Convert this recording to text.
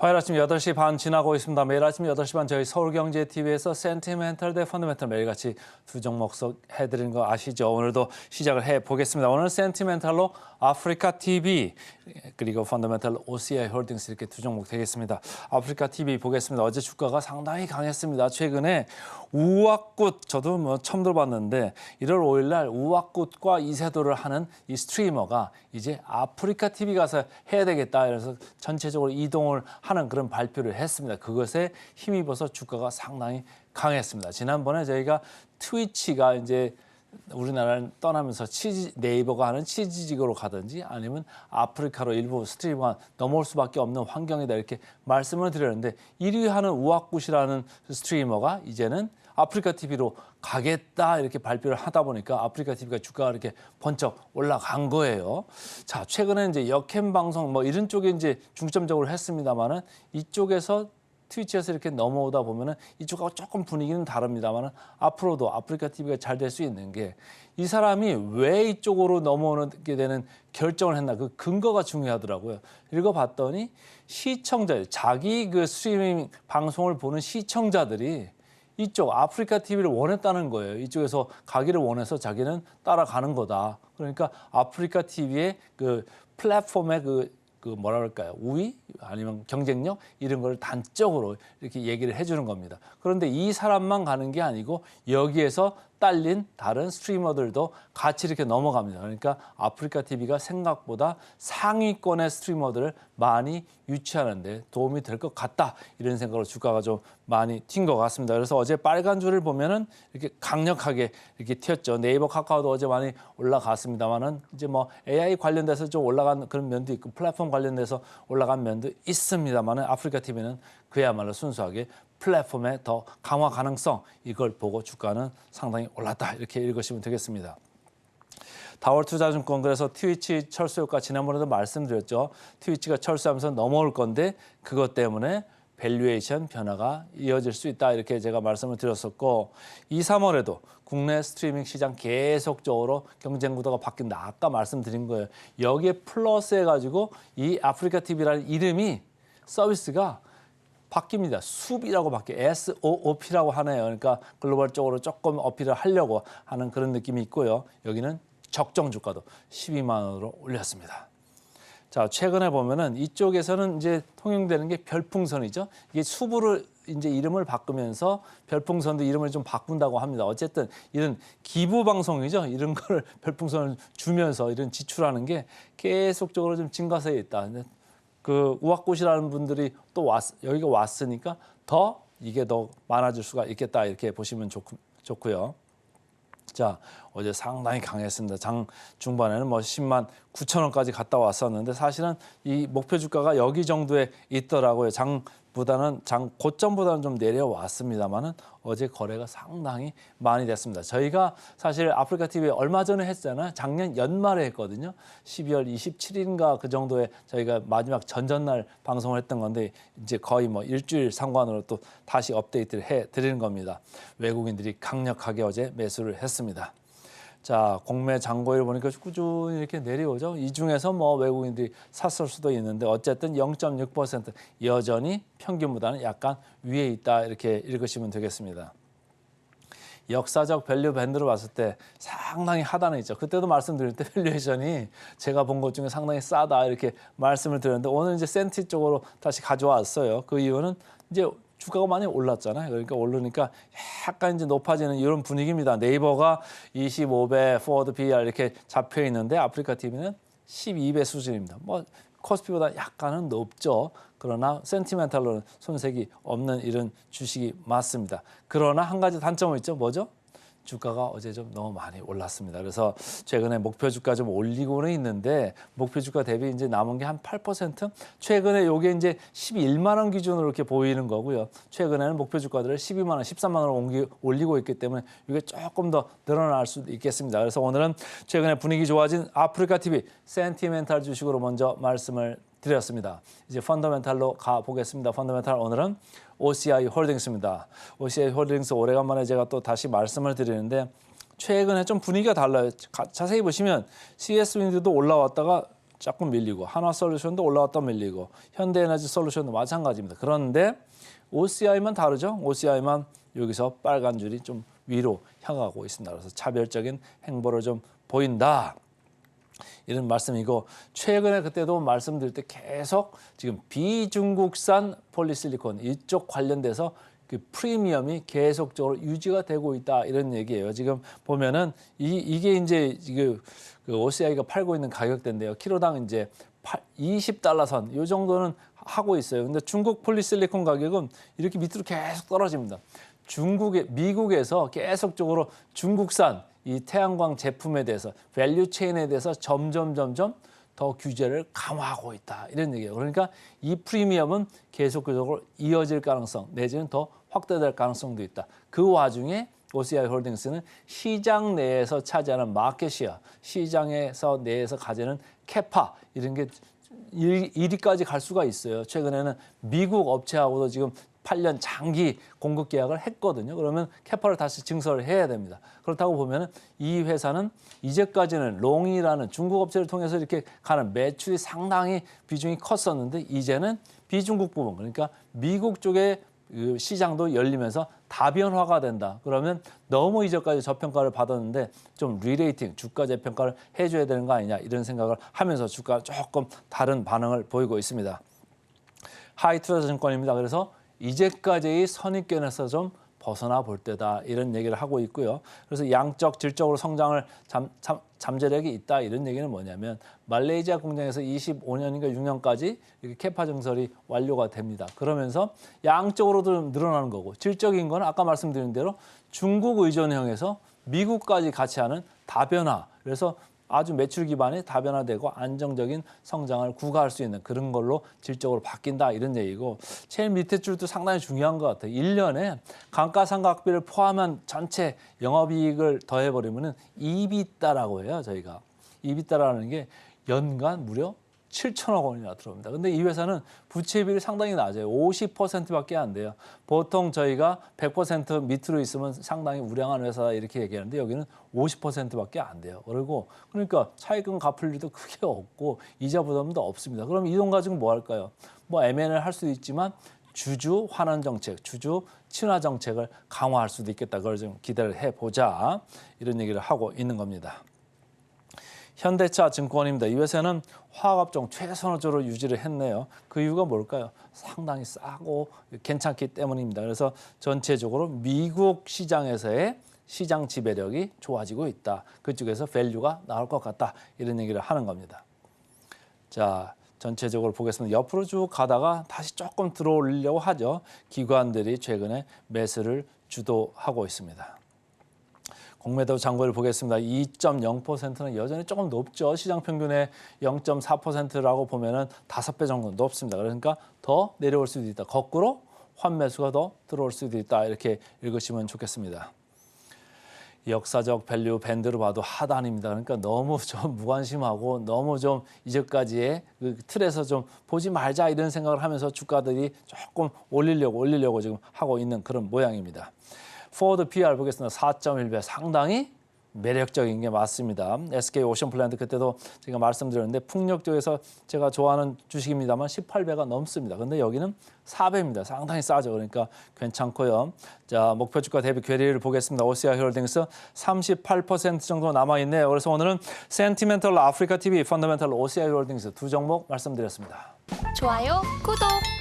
화요일 아침 8시 반 지나고 있습니다. 매일 아침 8시 반 저희 서울경제TV에서 센티멘털 대 펀더멘털 매일같이 두 종목 해드리는 거 아시죠? 오늘도 시작을 해보겠습니다. 오늘 센티멘털로 아프리카TV 그리고 펀더멘털로 OCI 홀딩스 이렇게 두 종목 되겠습니다. 아프리카TV 보겠습니다. 어제 주가가 상당히 강했습니다. 최근에 우왁굿 저도 처음 들어봤는데 1월 5일 날 우왁굿과 이세돌을 하는 이 스트리머가 이제 아프리카TV 가서 해야 되겠다. 그래서 전체적으로 이동을 하는 그런 발표를 했습니다. 그것에 힘입어서 주가가 상당히 강했습니다. 지난번에 저희가 트위치가 이제 우리나라를 떠나면서 네이버가 하는 치즈직으로 가든지 아니면 아프리카로 일부 스트리머가 넘어올 수밖에 없는 환경이다 이렇게 말씀을 드렸는데 1위 하는 우왁굿이라는 스트리머가 이제는 아프리카TV로 가겠다 이렇게 발표를 하다 보니까 아프리카TV가 주가가 이렇게 번쩍 올라간 거예요. 자, 최근에 이제 역캠 방송 뭐 이런 쪽에 이제 중점적으로 했습니다만은 이쪽에서 트위치에서 이렇게 넘어오다 보면은 이쪽하고 조금 분위기는 다릅니다만은 앞으로도 아프리카TV가 잘 될 수 있는 게 이 사람이 왜 이쪽으로 넘어오게 되는 결정을 했나 그 근거가 중요하더라고요. 읽어봤더니 시청자 자기 그 스트리밍 방송을 보는 시청자들이 이쪽 아프리카TV를 원했다는 거예요. 이쪽에서 가기를 원해서 자기는 따라가는 거다. 그러니까 아프리카TV의 그 플랫폼의 그 뭐라 그럴까요? 우위 아니면 경쟁력 이런 걸 단적으로 이렇게 얘기를 해주는 겁니다. 그런데 이 사람만 가는 게 아니고 여기에서 딸린 다른 스트리머들도 같이 이렇게 넘어갑니다. 그러니까 아프리카TV가 생각보다 상위권의 스트리머들을 많이 유치하는 데 도움이 될 것 같다. 이런 생각으로 주가가 좀 많이 튄 것 같습니다. 그래서 어제 빨간 줄을 보면은 이렇게 강력하게 이렇게 튀었죠. 네이버 카카오도 어제 많이 올라갔습니다만은 이제 뭐 AI 관련돼서 좀 올라간 그런 면도 있고 플랫폼 관련돼서 올라간 면도 있습니다만은 아프리카TV는 그야말로 순수하게 플랫폼의 더 강화 가능성 이걸 보고 주가는 상당히 올랐다 이렇게 읽으시면 되겠습니다. 다월투자증권 그래서 트위치 철수 효과 지난번에도 말씀드렸죠. 트위치가 철수하면서 넘어올 건데 그것 때문에 밸류에이션 변화가 이어질 수 있다 이렇게 제가 말씀을 드렸었고 2, 3월에도 국내 스트리밍 시장 계속적으로 경쟁 구도가 바뀐다. 아까 말씀드린 거예요. 여기에 플러스 해가지고 이 아프리카TV라는 이름이 서비스가 바뀝니다. 숲이라고 바뀌어요. SOOP라고 하네요. 그러니까 글로벌적으로 조금 어필을 하려고 하는 그런 느낌이 있고요. 여기는 적정 주가도 12만 원으로 올렸습니다. 자, 최근에 보면은 이쪽에서는 이제 통용되는 게 별풍선이죠. 이게 숲으로 이제 이름을 바꾸면서 별풍선도 이름을 좀 바꾼다고 합니다. 어쨌든 이런 기부 방송이죠. 이런 걸 별풍선을 주면서 이런 지출하는 게 계속적으로 좀 증가세에 있다. 그 우왁굿이라는 분들이 또 여기가 왔으니까 더 이게 더 많아질 수가 있겠다 이렇게 보시면 좋고요. 자, 어제 상당히 강했습니다. 장 중반에는 뭐 10만 9천 원까지 갔다 왔었는데 사실은 이 목표 주가가 여기 정도에 있더라고요. 장 고점보다는 좀 내려왔습니다만은 어제 거래가 상당히 많이 됐습니다. 저희가 사실 아프리카TV 얼마 전에 했잖아요. 작년 연말에 했거든요. 12월 27일인가 그 정도에 저희가 마지막 전전날 방송을 했던 건데 이제 거의 뭐 일주일 상관으로 또 다시 업데이트를 해드리는 겁니다. 외국인들이 강력하게 어제 매수를 했습니다. 자, 공매 잔고일 보니까 꾸준히 이렇게 내려오죠. 이 중에서 뭐 외국인들이 샀을 수도 있는데 어쨌든 0.6% 여전히 평균보다는 약간 위에 있다 이렇게 읽으시면 되겠습니다. 역사적 밸류 밴드로 봤을 때 상당히 하단에 있죠. 그때도 말씀드릴 때 밸류에이션이 제가 본 것 중에 상당히 싸다 이렇게 말씀을 드렸는데 오늘 이제 센티 쪽으로 다시 가져왔어요. 그 이유는 이제 주가가 많이 올랐잖아요. 그러니까 오르니까 약간 이제 높아지는 이런 분위기입니다. 네이버가 25배 포워드 PER 이렇게 잡혀 있는데 아프리카TV는 12배 수준입니다. 뭐 코스피보다 약간은 높죠. 그러나 센티멘탈로는 손색이 없는 이런 주식이 맞습니다. 그러나 한 가지 단점은 있죠. 뭐죠? 주가가 어제 좀 너무 많이 올랐습니다. 그래서 최근에 목표 주가 좀 올리고는 있는데 목표 주가 대비 이제 남은 게 한 8%? 최근에 요게 이제 11만 원 기준으로 이렇게 보이는 거고요. 최근에는 목표 주가들을 12만 원, 13만 원으로 올리고 있기 때문에 이게 조금 더 늘어날 수도 있겠습니다. 그래서 오늘은 최근에 분위기 좋아진 아프리카TV 센티멘탈 주식으로 먼저 말씀을 드렸습니다. 이제 펀더멘탈로 가보겠습니다. 펀더멘탈 오늘은 OCI 홀딩스입니다. OCI 홀딩스 오래간만에 제가 또 다시 말씀을 드리는데 최근에 좀 분위기가 달라요. 자세히 보시면 CS 윈드도 올라왔다가 조금 밀리고 한화솔루션도 올라갔다 밀리고 현대에너지솔루션도 마찬가지입니다. 그런데 OCI만 다르죠. OCI만 여기서 빨간 줄이 좀 위로 향하고 있습니다. 그래서 차별적인 행보를 좀 보인다. 이런 말씀이고 최근에 그때도 말씀드릴 때 계속 지금 비중국산 폴리실리콘 이쪽 관련돼서 그 프리미엄이 계속적으로 유지가 되고 있다 이런 얘기예요. 지금 보면은 이게 이제 그 OCI가 팔고 있는 가격대인데요. 키로당 이제 20달러 선 이 정도는 하고 있어요. 근데 중국 폴리실리콘 가격은 이렇게 밑으로 계속 떨어집니다. 미국에서 계속적으로 중국산 이 태양광 제품에 대해서 밸류 체인에 대해서 점점 더 규제를 강화하고 있다 이런 얘기예요. 그러니까 이 프리미엄은 계속적으로 이어질 가능성 내지는 더 확대될 가능성도 있다. 그 와중에 OCI 홀딩스는 시장 내에서 차지하는 마켓시어, 시장에서 내에서 가지는 캐파 이런 게 1위까지 갈 수가 있어요. 최근에는 미국 업체하고도 지금 8년 장기 공급 계약을 했거든요. 그러면 캐파를 다시 증설을 해야 됩니다. 그렇다고 보면 이 회사는 이제까지는 롱이라는 중국 업체를 통해서 이렇게 가는 매출이 상당히 비중이 컸었는데 이제는 비중국 부분 그러니까 미국 쪽에 시장도 열리면서 다변화가 된다. 그러면 너무 이제까지 저평가를 받았는데 좀 리레이팅, 주가 재평가를 해줘야 되는 거 아니냐 이런 생각을 하면서 주가가 조금 다른 반응을 보이고 있습니다. 하이투자증권입니다. 그래서 이제까지의 선입견에서 좀 벗어나 볼 때다 이런 얘기를 하고 있고요. 그래서 양적, 질적으로 성장을 잠재력이 있다 이런 얘기는 뭐냐면 말레이시아 공장에서 25년인가 6년까지 이렇게 캐파 증설이 완료가 됩니다. 그러면서 양적으로도 늘어나는 거고 질적인 건 아까 말씀드린 대로 중국 의존형에서 미국까지 같이 하는 다변화. 그래서 아주 매출 기반이 다변화되고 안정적인 성장을 구가할 수 있는 그런 걸로 질적으로 바뀐다 이런 얘기고 제일 밑에 줄도 상당히 중요한 것 같아요. 1년에 감가상각비를 포함한 전체 영업이익을 더해버리면 EBITDA라고 해요. 저희가 EBITDA라는 게 연간 무려 7천억 원이나 들어옵니다. 근데 이 회사는 부채 비율이 상당히 낮아요. 50%밖에 안 돼요. 보통 저희가 100% 밑으로 있으면 상당히 우량한 회사 이렇게 얘기하는데 여기는 50%밖에 안 돼요. 그러니까 차입금 갚을 일도 크게 없고 이자 부담도 없습니다. 그럼 이 돈 가지고 뭐 할까요? 뭐 M&A를 할 수도 있지만 주주 환원 정책, 주주 친화 정책을 강화할 수도 있겠다. 그걸 좀 기대를 해보자. 이런 얘기를 하고 있는 겁니다. 현대차 증권입니다. 이 회사는 화학업종 최선호적으로 유지를 했네요. 그 이유가 뭘까요? 상당히 싸고 괜찮기 때문입니다. 그래서 전체적으로 미국 시장에서의 시장 지배력이 좋아지고 있다. 그쪽에서 밸류가 나올 것 같다. 이런 얘기를 하는 겁니다. 자, 전체적으로 보겠습니다. 옆으로 쭉 가다가 다시 조금 들어올리려고 하죠. 기관들이 최근에 매수를 주도하고 있습니다. 공매도 잔고를 보겠습니다. 2.0%는 여전히 조금 높죠. 시장 평균의 0.4%라고 보면은 5배 정도 높습니다. 그러니까 더 내려올 수도 있다. 거꾸로 환매수가 더 들어올 수도 있다. 이렇게 읽으시면 좋겠습니다. 역사적 밸류 밴드로 봐도 하단입니다. 그러니까 너무 좀 무관심하고 너무 좀 이제까지의 그 틀에서 좀 보지 말자 이런 생각을 하면서 주가들이 조금 올리려고 지금 하고 있는 그런 모양입니다. 포워드 PR 보겠습니다. 4.1배 상당히 매력적인 게 맞습니다. SK 오션플랜트 그때도 제가 말씀드렸는데 풍력 쪽에서 제가 좋아하는 주식입니다만 18배가 넘습니다. 근데 여기는 4배입니다. 상당히 싸죠. 그러니까 괜찮고요. 자, 목표 주가 대비 괴리를 보겠습니다. OCI 홀딩스 38% 정도 남아있네요. 그래서 오늘은 센티멘털 아프리카 TV, 펀더멘털 OCI 홀딩스 두 종목 말씀드렸습니다. 좋아요, 구독!